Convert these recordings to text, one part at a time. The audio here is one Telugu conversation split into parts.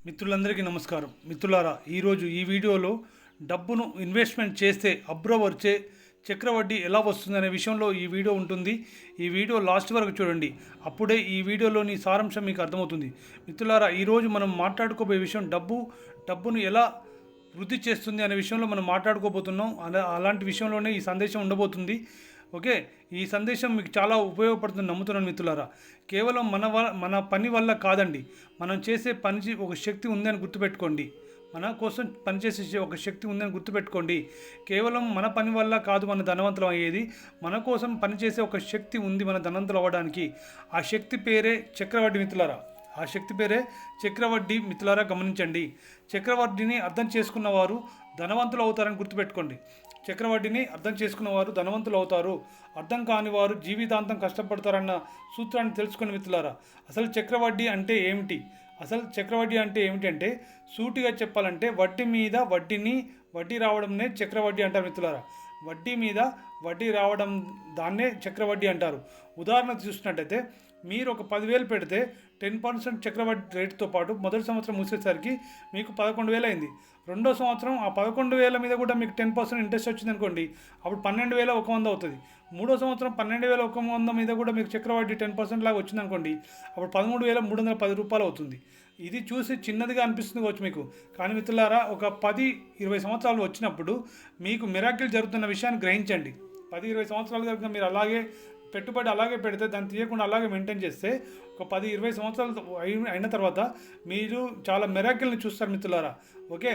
మిత్రులందరికీ నమస్కారం. మిత్రులారా, ఈరోజు ఈ వీడియోలో డబ్బును ఇన్వెస్ట్మెంట్ చేస్తే అబ్రో వచ్చే చక్రవడ్డీ ఎలా వస్తుందనే విషయంలో ఈ వీడియో ఉంటుంది. ఈ వీడియో లాస్ట్ వరకు చూడండి, అప్పుడే ఈ వీడియోలోని సారాంశం మీకు అర్థమవుతుంది. మిత్రులారా, ఈరోజు మనం మాట్లాడుకోబోయే విషయం డబ్బును ఎలా వృద్ధి చేస్తుంది అనే విషయంలో మనం మాట్లాడుకోబోతున్నాం. అలాంటి విషయంలోనే ఈ సందేశం ఉండబోతుంది. ఓకే, ఈ సందేశం మీకు చాలా ఉపయోగపడుతుంది నమ్ముతున్నాను మిత్రులారా. కేవలం మన పని వల్ల కాదండి, మనం చేసే పని ఒక శక్తి ఉందని గుర్తుపెట్టుకోండి. మన కోసం పనిచేసే ఒక శక్తి ఉందని గుర్తుపెట్టుకోండి. కేవలం మన పని వల్ల కాదు మన ధనవంతులం అయ్యేది, మన కోసం పనిచేసే ఒక శక్తి ఉంది మన ధనవంతులు అవ్వడానికి. ఆ శక్తి పేరే చక్రవడ్డీ మిత్రులారా. ఆ శక్తి పేరే చక్రవడ్డీ మిత్రులారా. గమనించండి, చక్రవడ్డీని అర్థం చేసుకున్నవారు ధనవంతులు అవుతారని గుర్తుపెట్టుకోండి. చక్రవడ్డీని అర్థం చేసుకున్నవారు ధనవంతులు అవుతారు, అర్థం కాని వారు జీవితాంతం కష్టపడతారన్న సూత్రాన్ని తెలుసుకుని మిత్రులారా. అసలు చక్రవడ్డీ అంటే ఏమిటి? చక్రవడ్డీ అంటే ఏమిటంటే, సూటిగా చెప్పాలంటే వడ్డీ మీద వడ్డీ రావడంనే చక్రవడ్డీ అంటారు మిత్రులారా. వడ్డీ మీద వడ్డీ రావడం దాన్నే చక్రవడ్డీ అంటారు. ఉదాహరణ చూసినట్టయితే, మీరు ఒక 10,000 పెడితే 10% చక్రవడ్డీ రేటుతో పాటు మొదటి సంవత్సరం ముగిసేసరికి మీకు 11,000 అయింది. రెండో సంవత్సరం ఆ 11,000 మీద కూడా మీకు 10% ఇంట్రెస్ట్ వచ్చింది అనుకోండి, అప్పుడు 12,100 అవుతుంది. మూడో సంవత్సరం 12,100 మీద కూడా మీకు చక్రవడ్డీ 10% లాగా వచ్చింది అనుకోండి, అప్పుడు 13,310 రూపాయలు అవుతుంది. ఇది చూసి చిన్నదిగా అనిపిస్తుంది కావచ్చు మీకు, కానీ మిత్రులారా, ఒక 10-20 సంవత్సరాలు వచ్చినప్పుడు మీకు మిరాకిల్ జరుగుతున్న విషయాన్ని గ్రహించండి. 10-20 సంవత్సరాలు కనుక మీరు పెట్టుబడి అలాగే పెడితే, దాన్ని తీయకుండా అలాగే మెయింటైన్ చేస్తే, ఒక 10-20 సంవత్సరాలు అయిన తర్వాత మీరు చాలా మిరాకిల్ని చూస్తారు మిత్రులారా. ఓకే,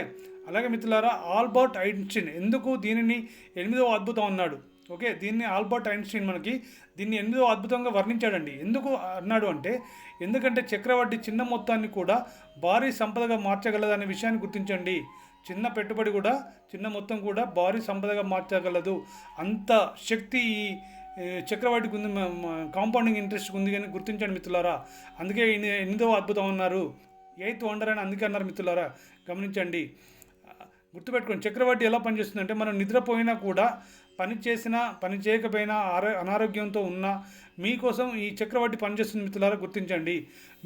అలాగే మిత్రులారా, ఆల్బర్ట్ ఐన్స్టీన్ ఎందుకు దీనిని 8వ అద్భుతం అన్నాడు? ఓకే, దీన్ని ఆల్బర్ట్ ఐన్స్టీన్ దీన్ని 8వ అద్భుతంగా వర్ణించాడండి. ఎందుకు అన్నాడు అంటే, ఎందుకంటే చక్రవడ్డీ చిన్న మొత్తాన్ని కూడా భారీ సంపదగా మార్చగలదనే విషయాన్ని గుర్తించండి. చిన్న పెట్టుబడి కూడా, చిన్న మొత్తం కూడా భారీ సంపదగా మార్చగలదు. అంత శక్తి ఈ చక్రవడ్డీకి ఉంది, కాంపౌండింగ్ ఇంట్రెస్ట్ ఉంది అని గుర్తించండి మిత్రులారా. అందుకే 8వ అద్భుతం అన్నారు, 8th వండర్ అని అందుకే అన్నారు మిత్రులారా. గమనించండి, గుర్తుపెట్టుకోండి. చక్రవడ్డీ ఎలా పనిచేస్తుందంటే, మనం నిద్రపోయినా కూడా, పని చేయకపోయినా, అనారోగ్యంతో ఉన్నా మీకోసం ఈ చక్రవడ్డీ పనిచేస్తుంది మిత్రులారా. గుర్తించండి,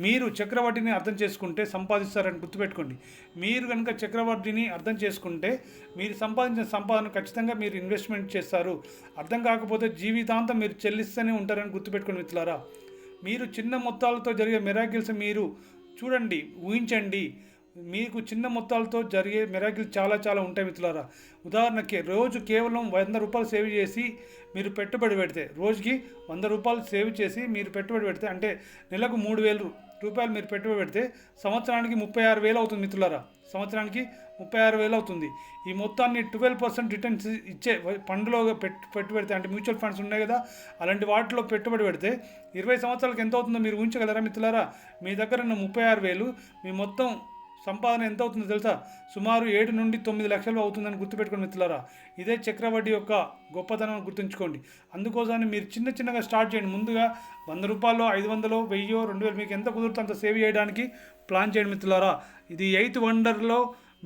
మీరు చక్రవడ్డీని అర్థం చేసుకుంటే సంపాదిస్తారని గుర్తుపెట్టుకోండి. మీరు కనుక చక్రవడ్డీని అర్థం చేసుకుంటే మీరు సంపాదించిన సంపాదన ఖచ్చితంగా మీరు ఇన్వెస్ట్మెంట్ చేస్తారు. అర్థం కాకపోతే జీవితాంతం మీరు చెల్లిస్తూనే ఉంటారని గుర్తుపెట్టుకోండి మిత్రులారా. మీరు చిన్న మొత్తాలతో జరిగే మిరాకిల్స్ మీరు చూడండి, ఊహించండి. మీకు చిన్న మొత్తాలతో జరిగే మిరాకిల్ చాలా చాలా ఉంటాయి మిత్రులారా. ఉదాహరణకి, రోజు కేవలం 100 రూపాయలు సేవ్ చేసి మీరు పెట్టుబడి పెడితే, రోజుకి 100 రూపాయలు సేవ్ చేసి మీరు పెట్టుబడి పెడితే, అంటే నెలకు 3,000 రూపాయలు మీరు పెట్టుబడి పెడితే సంవత్సరానికి 36,000 అవుతుంది మిత్రులారా. సంవత్సరానికి 36,000 అవుతుంది. ఈ మొత్తాన్ని 12% రిటర్న్స్ ఇచ్చే ఫండ్లో పెట్టుబడితే, అంటే మ్యూచువల్ ఫండ్స్ ఉన్నాయి కదా, అలాంటి వాటిలో పెట్టుబడి పెడితే 20 సంవత్సరాలకు ఎంత అవుతుందో మీరు ఊహించగలరా మిత్రులారా? మీ దగ్గర ఉన్న 36,000 మీ మొత్తం సంపాదన ఎంత అవుతుందో తెలుసా? సుమారు 7 నుండి 9 లక్షలు అవుతుందని గుర్తుపెట్టుకోండి మిత్రులారా. ఇదే చక్రవడ్డీ యొక్క గొప్పతనం గుర్తుంచుకోండి. అందుకోసమని మీరు చిన్నగా స్టార్ట్ చేయండి. ముందుగా 100 రూపాయలు, 500, 1000, 2000 మీకు ఎంత కుదురుతుందో అంత సేవ్ చేయడానికి ప్లాన్ చేయండి మిత్రులారా. ఇది 8th వండర్లో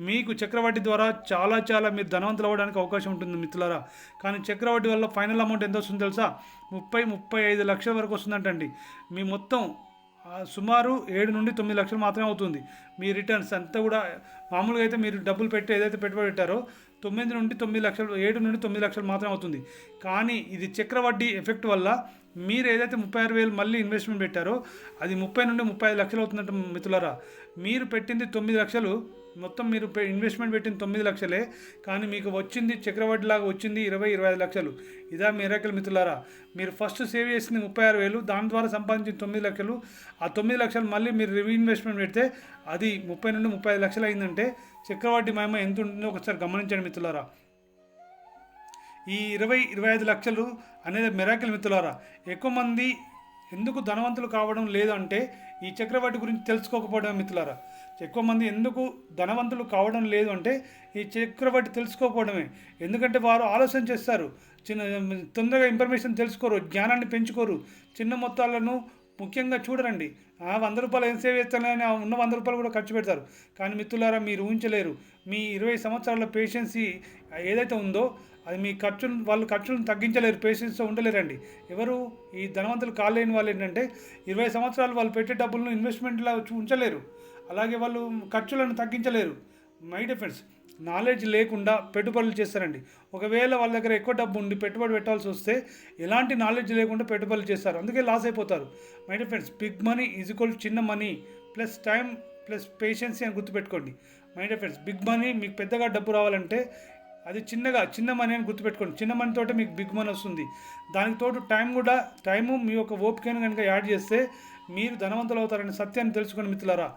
మీకు చక్రవడ్డీ ద్వారా చాలా మీరు ధనవంతులు అవ్వడానికి అవకాశం ఉంటుంది మిత్రులారా. కానీ చక్రవడ్డీ వల్ల ఫైనల్ అమౌంట్ ఎంత వస్తుందో తెలుసా? 30-35 లక్షల వరకు వస్తుందంటండి. మీ మొత్తం సుమారు 7 నుండి 9 లక్షలు మాత్రమే అవుతుంది. మీ రిటర్న్స్ అంతా కూడా, మామూలుగా అయితే మీరు డబ్బులు పెట్టి ఏదైతే పెట్టుబడి పెట్టారో 9 నుండి 9 లక్షలు, 7 నుండి 9 లక్షలు మాత్రమే అవుతుంది. కానీ ఇది చక్రవడ్డీ ఎఫెక్ట్ వల్ల మీరు ఏదైతే 36,000 మళ్ళీ ఇన్వెస్ట్మెంట్ పెట్టారో అది 30 నుండి 35 లక్షలు అవుతుందంట మిత్రులారా. మీరు పెట్టింది 9 లక్షలు, మొత్తం మీరు ఇన్వెస్ట్మెంట్ పెట్టింది 9 లక్షలే, కానీ మీకు వచ్చింది చక్రవడ్డీ లాగా వచ్చింది 20-25 లక్షలు. ఇదా మిరాకిల్ మిత్రులారా. మీరు ఫస్ట్ సేవ్ చేసింది 36,000, దాని ద్వారా సంపాదించిన 9 లక్షలు. ఆ 9 లక్షలు మళ్ళీ మీరు రీఇన్వెస్ట్మెంట్ పెడితే అది 30 నుండి 35 లక్షలు అయిందంటే చక్రవడ్డీ మహిమ ఎంత ఉంటుందో ఒకసారి గమనించండి మిత్రులారా. ఈ 20-25 లక్షలు అనేది మిరాకిల్ మిత్రులారా. ఎక్కువ మంది ఎందుకు ధనవంతులు కావడం లేదు అంటే ఈ చక్రవడ్డీ గురించి తెలుసుకోకపోవడం మిత్రులారా. ఎక్కువ మంది ఎందుకు ధనవంతులు కావడం లేదు అంటే ఈ చక్రవడ్డీ తెలుసుకోకపోవడమే. ఎందుకంటే వారు ఆలోచన చేస్తారు, తొందరగా ఇన్ఫర్మేషన్ తెలుసుకోరు, జ్ఞానాన్ని పెంచుకోరు, చిన్న మొత్తాలను ముఖ్యంగా చూడరండి. 100 రూపాయలు ఏం సేవ్ చేస్తానని ఉన్న 100 రూపాయలు కూడా ఖర్చు పెడతారు. కానీ మిత్రులారా, మీరు ఊహించలేరు, మీ 20 సంవత్సరాల పేషెన్సీ ఏదైతే ఉందో అది మీ ఖర్చులను తగ్గించలేరు, పేషెన్స్తో ఉండలేరండి. ఎవరు? ఈ ధనవంతులు కాలేని వాళ్ళు ఏంటంటే 20 సంవత్సరాలు వాళ్ళు పెట్టే డబ్బులను ఇన్వెస్ట్మెంట్లో ఉంచలేరు. అలాగే వాళ్ళు ఖర్చులను తగ్గించలేరు. మై డియర్ ఫ్రెండ్స్, నాలెడ్జ్ లేకుండా పెట్టుబడులు చేస్తారండి. ఒకవేళ వాళ్ళ దగ్గర ఎక్కువ డబ్బు ఉండి పెట్టుబడి పెట్టాల్సి వస్తే ఎలాంటి నాలెడ్జ్ లేకుండా పెట్టుబడులు చేస్తారు, అందుకే లాస్ అయిపోతారు. My dear friends, big money is equal చిన్న money plus time plus patience అని గుర్తుపెట్టుకోండి. My dear friends, big money మీకు పెద్దగా డబ్బు రావాలంటే అది చిన్న మనీ అని గుర్తుపెట్టుకోండి. చిన్న మనీ తోటే మీకు బిగ్ మనీ వస్తుంది. దానికి తోడు టైము మీ యొక్క ఓపికను కనుక యాడ్ చేస్తే మీరు ధనవంతులు అవుతారనే సత్యాన్ని తెలుసుకోండి మిత్రులారా.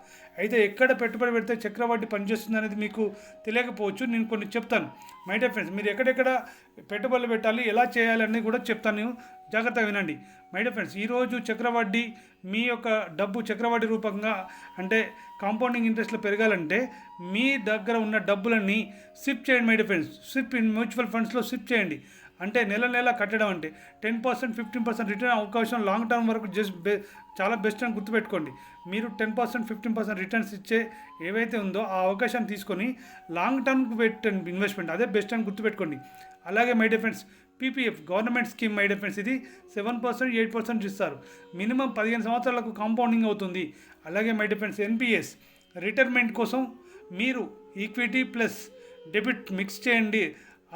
అయితే ఎక్కడ పెట్టుబడి పెడితే చక్రవడ్డీ పనిచేస్తుంది అనేది మీకు తెలియకపోవచ్చు, నేను కొన్ని చెప్తాను. మై డియర్ ఫ్రెండ్స్, మీరు ఎక్కడెక్కడ పెట్టుబడులు పెట్టాలి, ఎలా చేయాలి అనేది కూడా చెప్తాను, జాగ్రత్తగా వినండి. మై డియర్ ఫ్రెండ్స్, ఈరోజు చక్రవడ్డీ మీ యొక్క డబ్బు చక్రవడ్డీ రూపంగా అంటే కాంపౌండింగ్ ఇంట్రెస్ట్లో పెరగాలంటే మీ దగ్గర ఉన్న డబ్బులన్నీ సిప్ చేయండి. My dear friends, SIP in mutual ఫండ్స్లో సిప్ చేయండి. అంటే నెల కట్టడం అంటే 10%, 15% రిటర్న్ అవకాశం లాంగ్ టర్మ్ వరకు చాలా బెస్ట్ అని గుర్తుపెట్టుకోండి. మీరు 10%, 15% రిటర్న్స్ ఇచ్చే ఏవైతే ఉందో ఆ అవకాశాన్ని తీసుకొని లాంగ్ టర్మ్కి పెట్టండి ఇన్వెస్ట్మెంట్, అదే బెస్ట్ అని గుర్తుపెట్టుకోండి. అలాగే my dear friends, PPF government scheme my dear friends, ఇది 7%, 8% ఇస్తారు. మినిమం 15 సంవత్సరాలకు కాంపౌండింగ్ అవుతుంది. అలాగే my dear friends, NPS retirement కోసం మీరు ఈక్విటీ ప్లస్ డెబిట్ మిక్స్ చేయండి.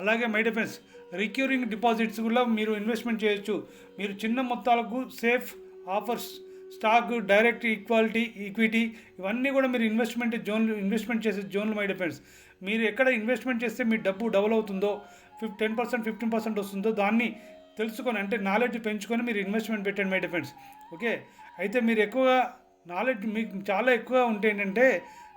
అలాగే my dear friends, recurring deposits కూడా మీరు ఇన్వెస్ట్మెంట్ చేయొచ్చు. మీరు చిన్న మొత్తాలకు safe offers, stock, direct equity ఇవన్నీ కూడా మీరు ఇన్వెస్ట్మెంట్ చేసే జోన్లు. మై డియర్ ఫ్రెండ్స్, మీరు ఎక్కడ ఇన్వెస్ట్మెంట్ చేస్తే మీ డబ్బు డబుల్ అవుతుందో, 10%, 15% వస్తుందో దాన్ని తెలుసుకొని అంటే నాలెడ్జ్ పెంచుకొని మీరు ఇన్వెస్ట్మెంట్ పెట్టండి. My dear friends, okay. అయితే మీరు ఎక్కువగా నాలెడ్జ్ మీకు చాలా ఎక్కువగా ఉంటే ఏంటంటే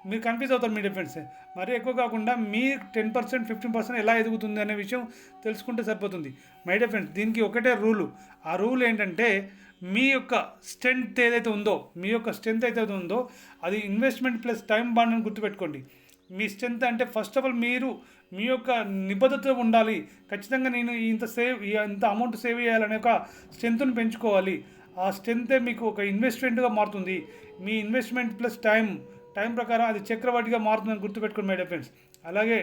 మీరు కన్ఫ్యూజ్ అవుతారు. మీ డిఫరెన్స్ మరీ ఎక్కువ కాకుండా మీ 10%, 15% ఎలా ఎదుగుతుంది అనే విషయం తెలుసుకుంటే సరిపోతుంది. మై డిఫరెన్స్, దీనికి ఒకటే రూలు. ఆ రూల్ ఏంటంటే మీ యొక్క స్ట్రెంత్ ఏదైతే ఉందో అది ఇన్వెస్ట్మెంట్ ప్లస్ టైం బాండ్ అని గుర్తుపెట్టుకోండి. మీ స్ట్రెంత్ అంటే ఫస్ట్ ఆఫ్ ఆల్ మీరు మీ యొక్క నిబద్ధత ఉండాలి. ఖచ్చితంగా నేను ఇంత అమౌంట్ సేవ్ చేయాలనే ఒక స్ట్రెంత్ను పెంచుకోవాలి. ఆ స్ట్రెంతే మీకు ఒక ఇన్వెస్ట్మెంట్గా మారుతుంది. మీ ఇన్వెస్ట్మెంట్ ప్లస్ టైం ప్రకారం అది చక్రవడ్డీగా మారుతుందని గుర్తుపెట్టుకోండి మై డియర్ ఫ్రెండ్స్. అలాగే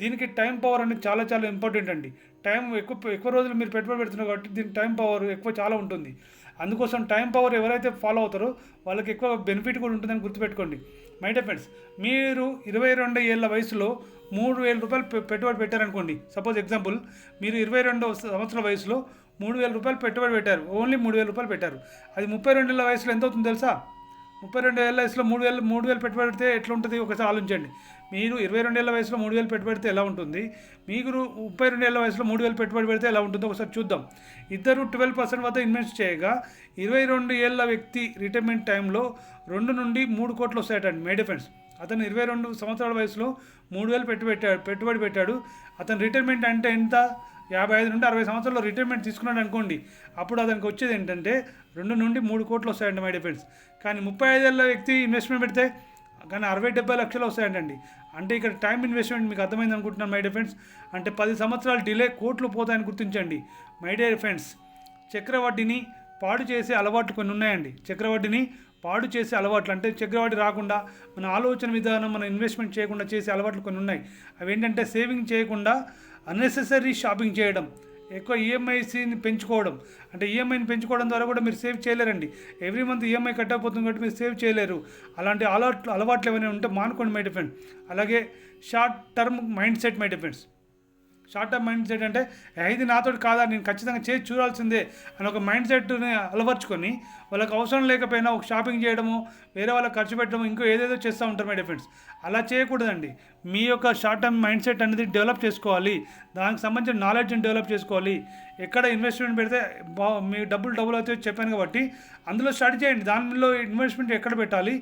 దీనికి టైం పవర్ అనేది చాలా చాలా ఇంపార్టెంట్ అండి. టైం ఎక్కువ రోజులు మీరు పెట్టుబడి పెడుతున్నారు కాబట్టి దీనికి టైం పవర్ చాలా ఉంటుంది. అందుకోసం టైం పవర్ ఎవరైతే ఫాలో అవుతారో వాళ్ళకి ఎక్కువ బెనిఫిట్ కూడా ఉంటుందని గుర్తుపెట్టుకోండి మై డియర్ ఫ్రెండ్స్. మీరు 22 ఏళ్ళ వయసులో 3,000 రూపాయలు పెట్టుబడి పెట్టారనుకోండి. సపోజ్ ఎగ్జాంపుల్, మీరు 22 సంవత్సరాల వయసులో 3,000 రూపాయలు పెట్టుబడి పెట్టారు. ఓన్లీ 3,000 రూపాయలు పెట్టారు. అది 32 ఏళ్ళ వయసులో ఎంత అవుతుంది తెలుసా? 32 ఏళ్ళ వయసులో 3,000 పెట్టుబడి పెడితే ఎట్లా ఉంటుంది ఒకసారి ఆలోచించండి. మీరు 22 ఏళ్ళ వయసులో 3,000 పెట్టుబడి పెడితే ఎలా ఉంటుంది, మీకు 32 ఏళ్ళ వయసులో 3,000 పెట్టుబడి పెడితే ఎలా ఉంటుందో ఒకసారి చూద్దాం. ఇద్దరు 12% వద్ద ఇన్వెస్ట్ చేయగా 22 ఏళ్ళ వ్యక్తి రిటైర్మెంట్ టైంలో 2 నుండి 3 కోట్లు వస్తాయటండి మై డియర్ ఫ్రెండ్స్. అతను 22 సంవత్సరాల వయసులో 3,000 పెట్టుబడి పెట్టాడు. అతను రిటైర్మెంట్ అంటే ఎంత? 55 నుండి 60 సంవత్సరాల్లో రిటైర్మెంట్ తీసుకున్నాడు అనుకోండి. అప్పుడు అతనికి వచ్చేది ఏంటంటే 2 నుండి 3 కోట్లు వస్తాయండి మై డియర్ ఫ్రెండ్స్. కానీ 35 ఏళ్ళ వ్యక్తి ఇన్వెస్ట్మెంట్ పెడితే కానీ 60-70 లక్షలు వస్తాయంటండి. అంటే ఇక్కడ టైం ఇన్వెస్ట్మెంట్ మీకు అర్థమైంది అనుకుంటున్నాను మై డియర్ ఫ్రెండ్స్. అంటే 10 సంవత్సరాలు డిలే కోట్లు పోతాయని గుర్తించండి మై డియర్ ఫ్రెండ్స్. చక్రవడ్డీని పాడు చేసే అలవాట్లు కొన్ని ఉన్నాయండి. చక్రవడ్డీని పాడు చేసే అలవాట్లు అంటే చక్రవడ్డీ రాకుండా మన ఆలోచన విధానం, మన ఇన్వెస్ట్మెంట్ చేయకుండా చేసే అలవాట్లు కొన్ని ఉన్నాయి. అవి ఏంటంటే సేవింగ్ చేయకుండా అన్నెసెసరీ షాపింగ్ చేయడం, ఎక్కువ ఈఎంఐని పెంచుకోవడం. అంటే ఈఎంఐని పెంచుకోవడం ద్వారా కూడా మీరు సేవ్ చేయలేరండి. ఎవ్రీ మంత్ ఈఎంఐ కట్టకపోతుంది కాబట్టి మీరు సేవ్ చేయలేరు. అలాంటి అలవాట్లు ఏమైనా ఉంటే మానుకోండి మై డియర్ ఫ్రెండ్స్. అలాగే short term mind set my dear friends. Short term mind set అంటే ఇది నాతో కాదా, నేను ఖచ్చితంగా చేసి చూడాల్సిందే అని ఒక మైండ్ సెట్ని అలవర్చుకొని వాళ్ళకి అవసరం లేకపోయినా ఒక షాపింగ్ చేయడము, వేరే వాళ్ళకి ఖర్చు పెట్టడము, ఇంకో ఏదేదో చేస్తూ ఉంటారు మై డియర్ ఫ్రెండ్స్. అలా చేయకూడదండి. మీ యొక్క షార్ట్ టర్మ్ మైండ్ సెట్ అనేది డెవలప్ చేసుకోవాలి. దానికి సంబంధించిన నాలెడ్జ్ని డెవలప్ చేసుకోవాలి. ఎక్కడ ఇన్వెస్ట్మెంట్ పెడితే మీ డబ్బులు అవుతాయో చెప్పాను కాబట్టి అందులో స్టడీ చేయండి. దానిలో ఇన్వెస్ట్మెంట్ ఎక్కడ పెట్టాలి,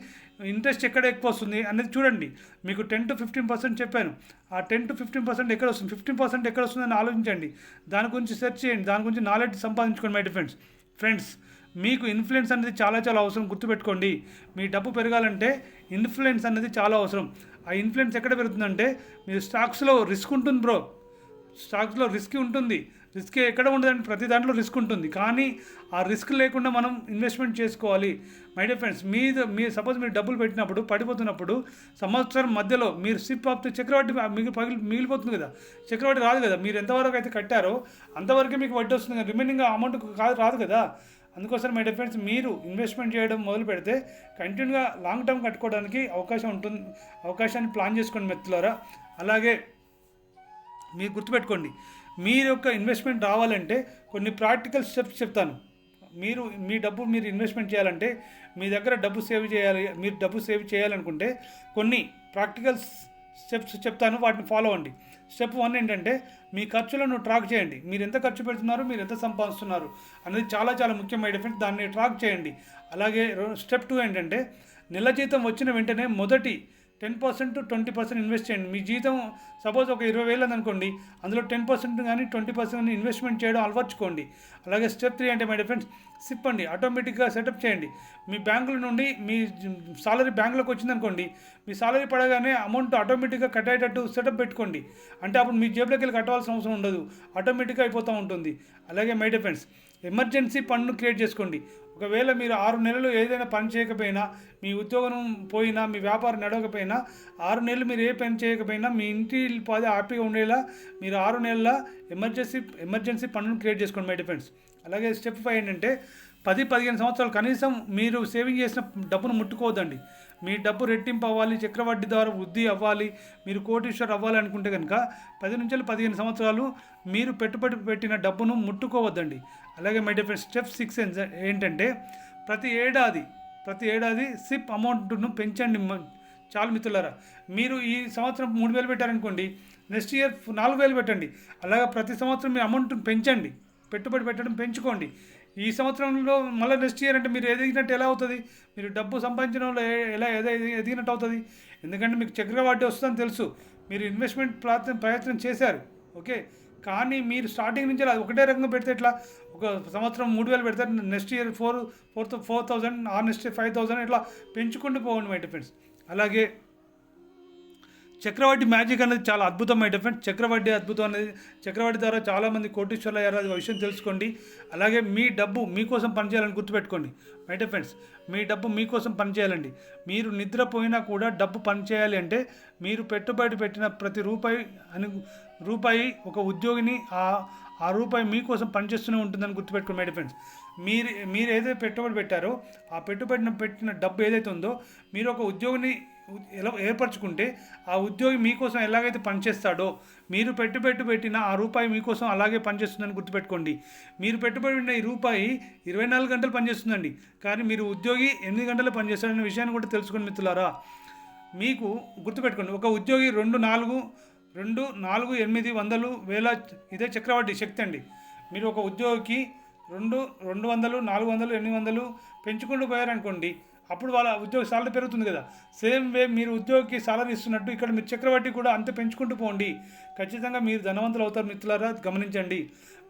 ఇంట్రెస్ట్ ఎక్కడ ఎక్కువ వస్తుంది అనేది చూడండి. మీకు 10 to 15% చెప్పాను. ఆ 10 to 15% ఎక్కడ వస్తుంది, 15% ఎక్కడ వస్తుందని ఆలోచించండి. దాని గురించి సెర్చ్ చేయండి, దాని గురించి నాలెడ్జ్ సంపాదించుకోండి మై డియర్ ఫ్రెండ్స్. మీకు ఇన్ఫ్లుయెన్స్ అనేది చాలా చాలా అవసరం, గుర్తుపెట్టుకోండి. మీ డబ్బు పెరగాలంటే ఇన్ఫ్లుయెన్స్ అనేది చాలా అవసరం. ఆ ఇన్ఫ్లుయెన్స్ ఎక్కడ పెరుగుతుందంటే మీరు స్టాక్స్లో రిస్క్ ఉంటుంది బ్రో. స్టాక్స్లో రిస్క్ ఉంటుంది. రిస్క్ ఎక్కడ ఉండదంటే ప్రతి దాంట్లో రిస్క్ ఉంటుంది. కానీ ఆ రిస్క్ లేకుండా మనం ఇన్వెస్ట్మెంట్ చేసుకోవాలి మై డియర్ ఫ్రెండ్స్. మీరు సపోజ్ మీరు డబ్బులు పెట్టినప్పుడు పడిపోతున్నప్పుడు సంవత్సరం మధ్యలో మీరు సిప్ ఆఫ్ చక్రవడ్డీ మిగిలిపోతుంది కదా, చక్రవడ్డీ రాదు కదా. మీరు ఎంతవరకు అయితే కట్టారో అంతవరకే మీకు వడ్డీ వస్తుంది కదా, రిమైనింగ్ అమౌంట్ రాదు కదా. అందుకోసం మై డియర్ ఫ్రెండ్స్, మీరు ఇన్వెస్ట్మెంట్ చేయడం మొదలు పెడితే కంటిన్యూగా లాంగ్ టర్మ్ కట్టుకోవడానికి అవకాశాన్ని ప్లాన్ చేసుకోండి మిత్రులారా. అలాగే మీరు గుర్తుపెట్టుకోండి, మీరు యొక్క ఇన్వెస్ట్మెంట్ రావాలంటే కొన్ని ప్రాక్టికల్ స్టెప్స్ చెప్తాను. మీ డబ్బు మీరు ఇన్వెస్ట్మెంట్ చేయాలంటే, మీ దగ్గర మీరు డబ్బు సేవ్ చేయాలనుకుంటే కొన్ని ప్రాక్టికల్ స్టెప్స్ చెప్తాను, వాటిని ఫాలో అవ్వండి. స్టెప్ 1 ఏంటంటే, మీ ఖర్చులను ట్రాక్ చేయండి. మీరు ఎంత ఖర్చు పెడుతున్నారు, మీరు ఎంత సంపాదిస్తున్నారు అనేది చాలా చాలా ముఖ్యమైన డిఫరెన్స్. దాన్ని ట్రాక్ చేయండి. అలాగే స్టెప్ 2 ఏంటంటే, నెల జీతం వచ్చిన వెంటనే మొదటి 10% to 20% ఇన్వెస్ట్ చేయండి. మీ జీతం సపోజ్ ఒక 20,000 అనుకోండి, అందులో 10% కానీ 20% కానీ ఇన్వెస్ట్మెంట్ చేయడం అలవర్చుకోండి. అలాగే స్టెప్ 3 అంటే మై డిఫరెన్స్, సిప్ అండి, ఆటోమేటిక్గా సెటప్ చేయండి. మీ బ్యాంకుల నుండి మీ సాలరీ బ్యాంకులోకి వచ్చిందనుకోండి, మీ సాలరీ పడగానే అమౌంట్ ఆటోమేటిక్గా కట్ అయ్యేటట్టు సెటప్ పెట్టుకోండి. అంటే అప్పుడు మీ జేబులోకి వెళ్ళి కట్టవలసిన అవసరం ఉండదు, ఆటోమేటిక్గా అయిపోతూ ఉంటుంది. అలాగే మై డిఫరెన్స్, ఎమర్జెన్సీ ఫండ్ను క్రియేట్ చేసుకోండి. ఒకవేళ మీరు 6 నెలలు ఏదైనా పని చేయకపోయినా, మీ ఉద్యోగం పోయినా, మీ వ్యాపారం నడవకపోయినా, 6 నెలలు మీరు ఏ పని చేయకపోయినా, మీ ఇంటి పాది హ్యాపీగా ఉండేలా మీరు 6 నెలల ఎమర్జెన్సీ ఫండ్ను క్రియేట్ చేసుకోండి మై డిఫరెన్స్. అలాగే స్టెప్ 5 ఏంటంటే, 10-15 సంవత్సరాలు కనీసం మీరు సేవింగ్ చేసిన డబ్బును ముట్టుకోవద్దండి. మీ డబ్బు రెట్టింపు అవ్వాలి, చక్రవడ్డీ ద్వారా వృద్ధి అవ్వాలి, మీరు కోటీశ్వర్ అవ్వాలి అనుకుంటే కనుక 10 నుంచి 15 సంవత్సరాలు మీరు పెట్టుబడి పెట్టిన డబ్బును ముట్టుకోవద్దండి. అలాగే మై డియర్ ఫ్రెండ్స్, స్టెప్ 6 ఏంటంటే, ప్రతి ఏడాది సిప్ అమౌంట్ను పెంచండి. చాలు మిత్రులారా, మీరు ఈ సంవత్సరం 3,000 పెట్టారనుకోండి, నెక్స్ట్ ఇయర్ 4,000 పెట్టండి. అలాగే ప్రతి సంవత్సరం మీ అమౌంట్ను పెంచండి, పెట్టుబడి పెట్టడం పెంచుకోండి. ఈ సంవత్సరంలో మళ్ళీ నెక్స్ట్ ఇయర్ అంటే మీరు ఎదిగినట్టు ఎలా అవుతుంది? మీరు డబ్బు సంపాదించడంలో ఎదిగినట్టు అవుతుంది. ఎందుకంటే మీకు చక్రవడ్డీ వస్తుందని తెలుసు, మీరు ఇన్వెస్ట్మెంట్ ప్రయత్నం చేశారు, ఓకే. కానీ మీరు స్టార్టింగ్ నుంచి అది ఒకటే రకంగా పెడితే ఎట్లా? ఒక సంవత్సరం 3,000 పెడతారు, నెక్స్ట్ ఇయర్ 4,000, ఆ నెక్స్ట్ 5,000 ఇట్లా పెంచుకుంటూ పోవండి మై ఫ్రెండ్స్. అలాగే చక్రవడ్డీ మ్యాజిక్ అనేది చాలా అద్భుతం మై ఫ్రెండ్స్. చక్రవడ్డీ ద్వారా చాలామంది కోటీశ్వర్లు అయ్యారు, అది విషయం తెలుసుకోండి. అలాగే మీ డబ్బు మీకోసం పనిచేయాలని గుర్తుపెట్టుకోండి మై ఫ్రెండ్స్. మీ డబ్బు మీకోసం పనిచేయాలండి. మీరు నిద్రపోయినా కూడా డబ్బు పనిచేయాలి అంటే, మీరు పెట్టుబడి పెట్టిన ప్రతి రూపాయి ఒక ఉద్యోగిని ఆ రూపాయి మీకోసం పనిచేస్తూనే ఉంటుందని గుర్తుపెట్టుకోండి మై ఫ్రెండ్స్. మీరు ఏదైతే పెట్టుబడి పెట్టారో, ఆ పెట్టిన డబ్బు ఏదైతే ఉందో, మీరు ఒక ఉద్యోగిని ఎలా ఏర్పరచుకుంటే, ఆ ఉద్యోగి మీకోసం ఎలాగైతే పనిచేస్తాడో, మీరు పెట్టిన ఆ రూపాయి మీకోసం అలాగే పనిచేస్తుందని గుర్తుపెట్టుకోండి. మీరు పెట్టుబడిన ఈ రూపాయి 24 గంటలు పనిచేస్తుందండి, కానీ మీరు ఉద్యోగి 8 గంటలు పనిచేస్తాడనే విషయాన్ని కూడా తెలుసుకోండి మిత్రులారా. మీకు గుర్తుపెట్టుకోండి, ఒక ఉద్యోగి 2, 4, 8, 100, 1000 ఇదే చక్రవడ్డీ శక్తి అండి. మీరు ఒక ఉద్యోగికి 200, 400, 800 పెంచుకుంటూ పోయారనుకోండి, అప్పుడు వాళ్ళ ఉద్యోగ సాలరీ పెరుగుతుంది కదా. సేమ్ వే మీరు ఉద్యోగికి సాలరీ ఇస్తున్నట్టు ఇక్కడ మీరు చక్రవడ్డీ కూడా అంతే పెంచుకుంటూ పోండి. ఖచ్చితంగా మీరు ధనవంతులు అవుతారు మిత్రులారా, గమనించండి.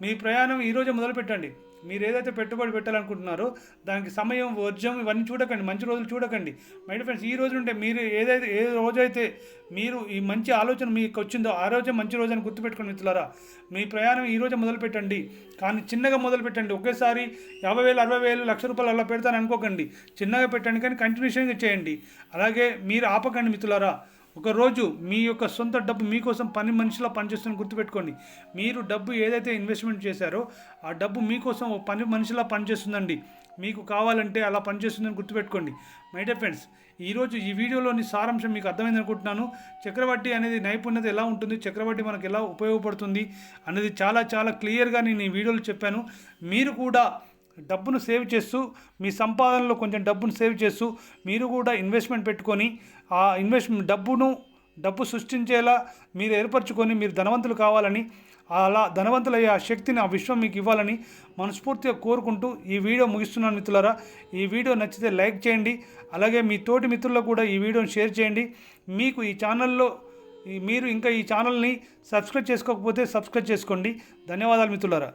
మీ ప్రయాణం ఈరోజే మొదలు పెట్టండి. మీరు ఏదైతే పెట్టుబడి పెట్టాలనుకుంటున్నారో దానికి సమయం, వర్జం ఇవన్నీ చూడకండి, మంచి రోజులు చూడకండి మై ఫ్రెండ్స్. ఈ రోజు ఉంటే మీరు ఏ రోజైతే మీరు ఈ మంచి ఆలోచన మీకు వచ్చిందో ఆ రోజే మంచి రోజు అని గుర్తుపెట్టుకోండి మిత్రులారా. మీ ప్రయాణం ఈ రోజే మొదలు పెట్టండి, కానీ చిన్నగా మొదలు పెట్టండి. ఒకేసారి 50,000, 60,000, ₹1,00,000 అలా పెడతాను అనుకోకండి. చిన్నగా పెట్టండి, కానీ కంటిన్యూషన్గా చేయండి. అలాగే మీరు ఆపకండి మిత్రులారా. ఒకరోజు మీ యొక్క సొంత డబ్బు మీకోసం పని మనిషిలా పనిచేస్తుందని గుర్తుపెట్టుకోండి. మీరు డబ్బు ఏదైతే ఇన్వెస్ట్మెంట్ చేశారో ఆ డబ్బు మీకోసం ఓ పని మనిషిలా పనిచేస్తుందండి. మీకు కావాలంటే అలా పనిచేస్తుందని గుర్తుపెట్టుకోండి మై డియర్ ఫ్రెండ్స్. ఈరోజు ఈ వీడియోలోని సారాంశం మీకు అర్థమైంది అనుకుంటున్నాను. చక్రవడ్డీ అనేది నైపుణ్యత ఎలా ఉంటుంది, చక్రవడ్డీ మనకు ఎలా ఉపయోగపడుతుంది అనేది చాలా చాలా క్లియర్గా నేను ఈ వీడియోలో చెప్పాను. మీరు కూడా డబ్బును సేవ్ చేస్తూ, మీ సంపాదనలో కొంచెం డబ్బును సేవ్ చేస్తూ మీరు కూడా ఇన్వెస్ట్మెంట్ పెట్టుకొని ఆ డబ్బు సృష్టించేలా మీరు ఏర్పరచుకొని మీరు ధనవంతులు కావాలని, అలా ధనవంతులయ్యే ఆ శక్తిని ఆ విశ్వం మీకు ఇవ్వాలని మనస్ఫూర్తిగా కోరుకుంటూ ఈ వీడియో ముగిస్తున్నాను మిత్రులారా. ఈ వీడియో నచ్చితే లైక్ చేయండి, అలాగే మీ తోటి మిత్రులకు కూడా ఈ వీడియోని షేర్ చేయండి. మీకు ఈ ఛానల్లో మీరు ఇంకా ఈ ఛానల్ని సబ్స్క్రైబ్ చేసుకోకపోతే సబ్స్క్రైబ్ చేసుకోండి. ధన్యవాదాలు మిత్రులారా.